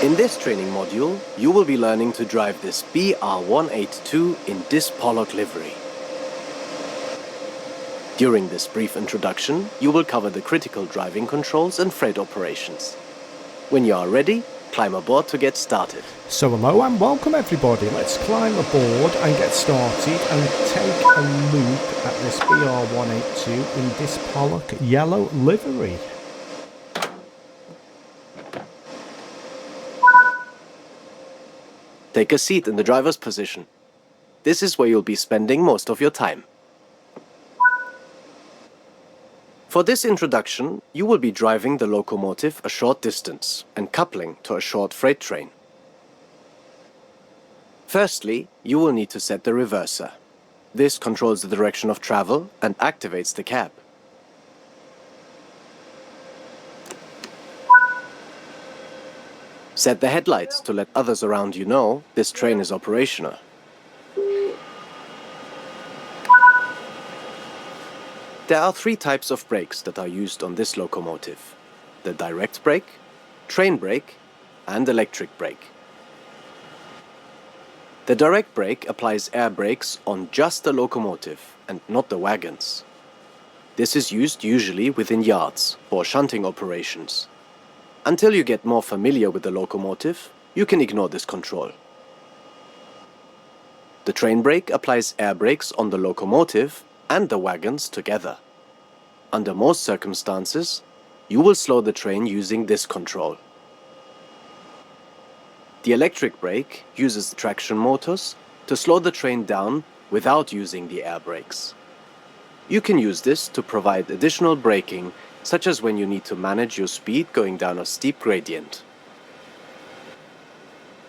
In this training module, you will be learning to drive this BR182 in Dispolok livery. During this brief introduction, you will cover the critical driving controls and freight operations. When you are ready, climb aboard to get started. So hello and welcome everybody. Let's climb aboard and get started and take a look at this BR182 in Dispolok yellow livery. Take a seat in the driver's position. This is where you'll be spending most of your time. For this introduction, you will be driving the locomotive a short distance and coupling to a short freight train. Firstly, you will need to set the reverser. This controls the direction of travel and activates the cab. Set the headlights to let others around you know this train is operational. There are three types of brakes that are used on this locomotive: the direct brake, train brake, and electric brake. The direct brake applies air brakes on just the locomotive and not the wagons. This is used usually within yards for shunting operations. Until you get more familiar with the locomotive, you can ignore this control. The train brake applies air brakes on the locomotive and the wagons together. Under most circumstances, you will slow the train using this control. The electric brake uses traction motors to slow the train down without using the air brakes. You can use this to provide additional braking, such as when you need to manage your speed going down a steep gradient.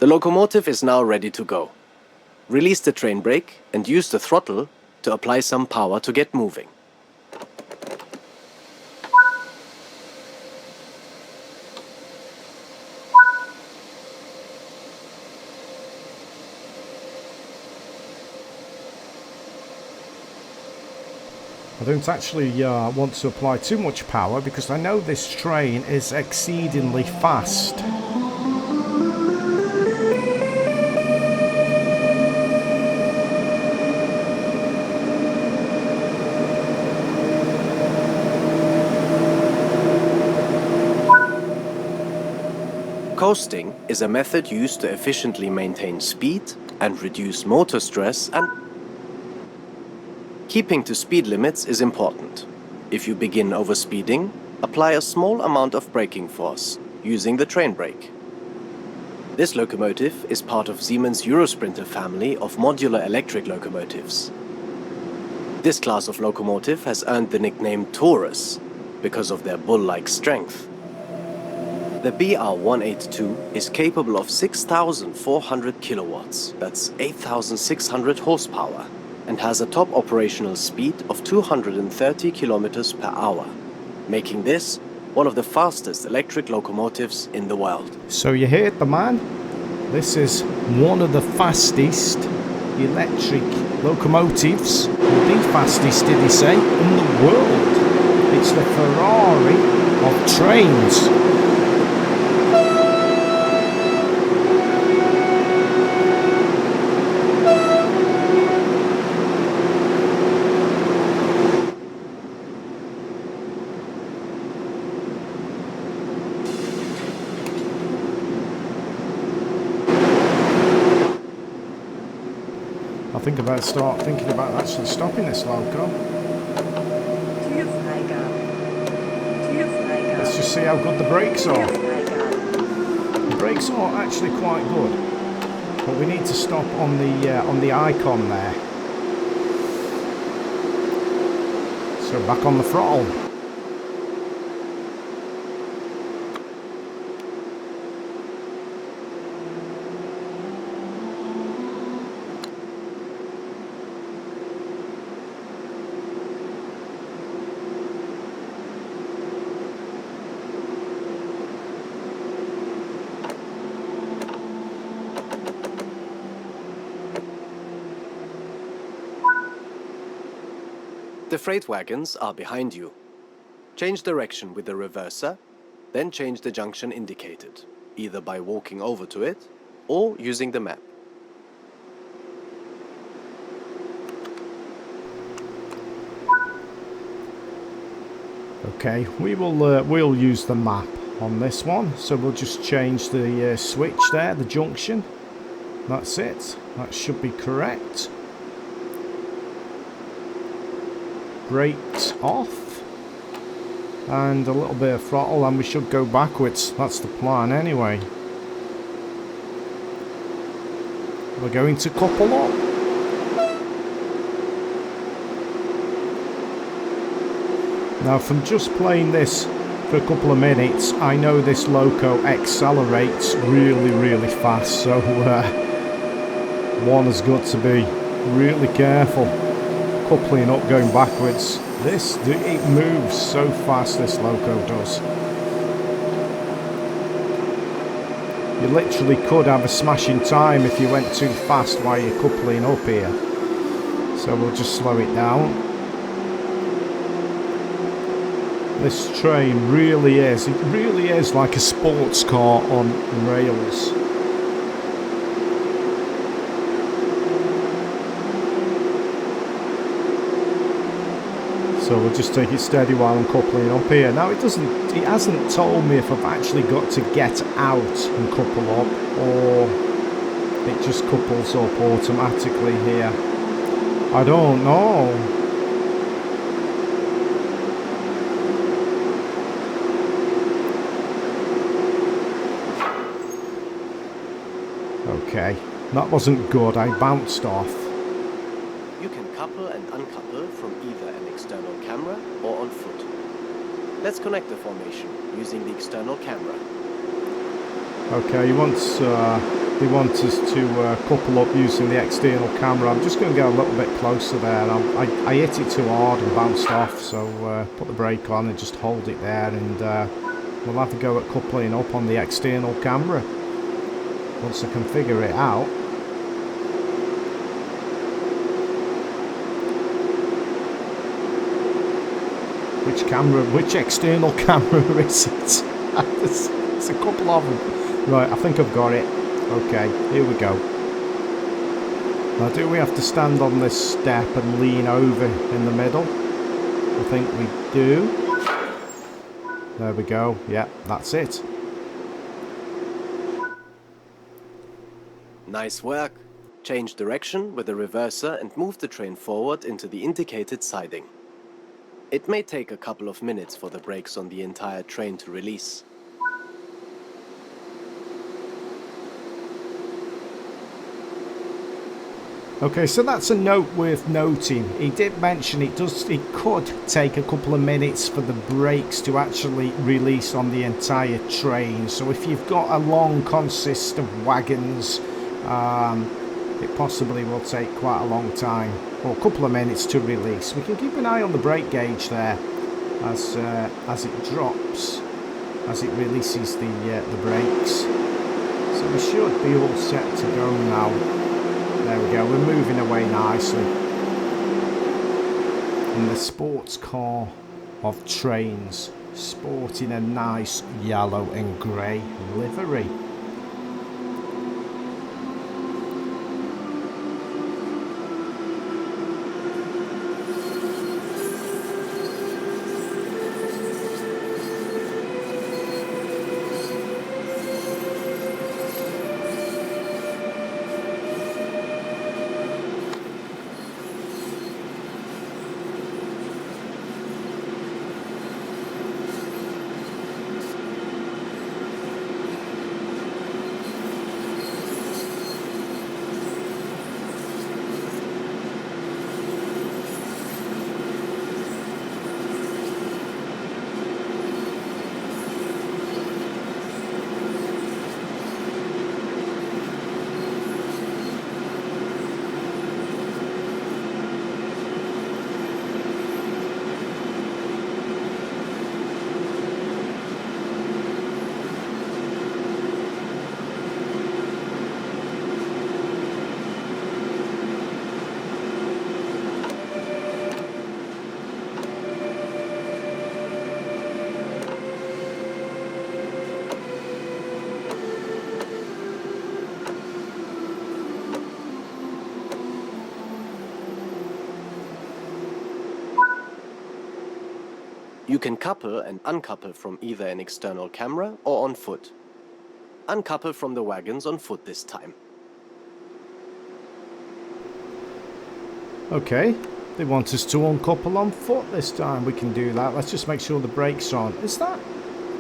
The locomotive is now ready to go. Release the train brake and use the throttle to apply some power to get moving. I don't actually want to apply too much power because I know this train is exceedingly fast. Coasting is a method used to efficiently maintain speed and reduce motor stress, and keeping to speed limits is important. If you begin overspeeding, apply a small amount of braking force using the train brake. This locomotive is part of Siemens Eurosprinter family of modular electric locomotives. This class of locomotive has earned the nickname Taurus because of their bull-like strength. The BR182 is capable of 6,400 kilowatts, that's 8,600 horsepower, and has a top operational speed of 230 kilometers per hour, making this one of the fastest electric locomotives in the world. So you heard the man? This is one of the fastest electric locomotives, the fastest, did he say, in the world. It's the Ferrari of trains. Start thinking about actually stopping this loco. Let's just see how good the brakes are. The brakes are actually quite good, but we need to stop on the icon there. So back on the throttle. The freight wagons are behind you. Change direction with the reverser, then change the junction indicated. either by walking over to it or using the map. Okay, we'll use the map on this one, so we'll just change the switch there, the junction. That's it. That should be correct. Brakes off. And a little bit of throttle and we should go backwards. That's the plan anyway. We're going to couple up. Now from just playing this for a couple of minutes, I know this Loco accelerates really fast, so one has got to be really careful coupling up going backwards. It moves so fast, this Loco does. You literally could have a smashing time if you went too fast while you're coupling up here. So we'll just slow it down. This train really is like a sports car on rails. So we'll just take it steady while I'm coupling up here. Now it hasn't told me if I've actually got to get out and couple up, or it just couples up automatically here. I don't know. Okay, that wasn't good. I bounced off. You can couple and uncouple from either an external camera or on foot. Let's connect the formation using the external camera. Okay, he wants us to couple up using the external camera. I'm just going to get a little bit closer there. I hit it too hard and bounced off, so put the brake on and just hold it there, and we'll have to go at coupling up on the external camera once I can figure it out. Which external camera is it? There's a couple of them. Right, I think I've got it. Okay, here we go. Now, do we have to stand on this step and lean over in the middle? I think we do. There we go. Yeah, that's it. Nice work. Change direction with the reverser and move the train forward into the indicated siding. It may take a couple of minutes for the brakes on the entire train to release. Okay, so that's a note worth noting. He did mention it could take a couple of minutes for the brakes to actually release on the entire train. So if you've got a long consist of wagons, it possibly will take quite a long time, or a couple of minutes to release. We can keep an eye on the brake gauge there as it drops, as it releases the brakes. So we should be all set to go now. There we go, we're moving away nicely. In the sports car of trains, sporting a nice yellow and grey livery. You can couple and uncouple from either an external camera or on foot. Uncouple from the wagons on foot this time. Okay, they want us to uncouple on foot this time. We can do that. Let's just make sure the brakes are on. Is that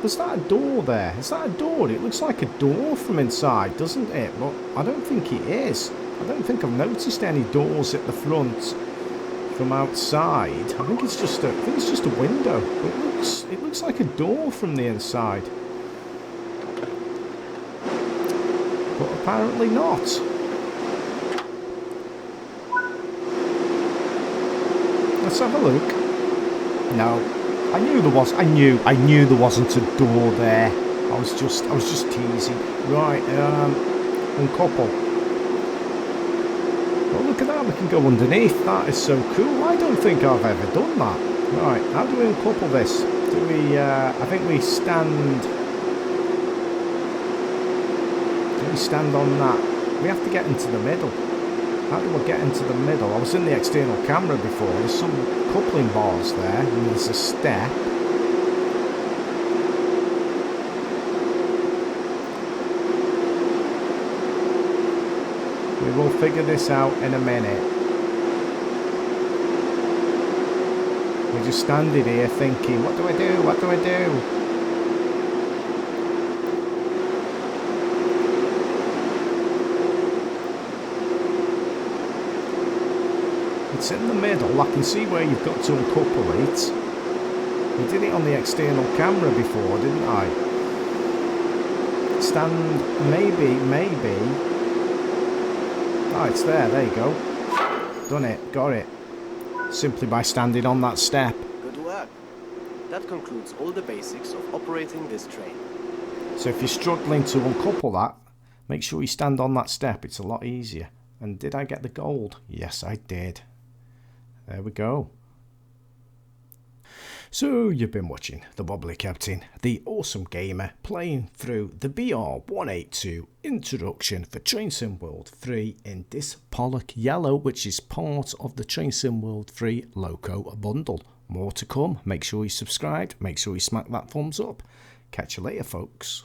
a door there? Is that a door? It looks like a door from inside, doesn't it? But I don't think it is. I don't think I've noticed any doors at the front from outside. I think it's just a window. It looks like a door from the inside. But apparently not. Let's have a look. No, I knew there wasn't a door there. I was just teasing. Right, uncouple. Well, look at that. We can go underneath. That is so cool. I don't think I've ever done that. Right, how do we uncouple this? Do we? I think we stand. Do we stand on that? We have to get into the middle. How do I get into the middle? I was in the external camera before. There's some coupling bars there, and there's a step. We will figure this out in a minute. We're just standing here thinking, what do I do? What do I do? It's in the middle. I can see where you've got to uncouple it. We did it on the external camera before, didn't I? Stand, maybe. Oh, it's there. There you go. Done it. Got it. Simply by standing on that step. Good work. That concludes all the basics of operating this train. So if you're struggling to uncouple that, make sure you stand on that step. It's a lot easier. And did I get the gold? Yes, I did. There we go. So you've been watching the WobblyCaptain, the awesome gamer, playing through the BR182 introduction for Train Sim World 3 in Dispolok Yellow, which is part of the Train Sim World 3 Loco Bundle. More to come. Make sure you subscribe. Make sure you smack that thumbs up. Catch you later, folks.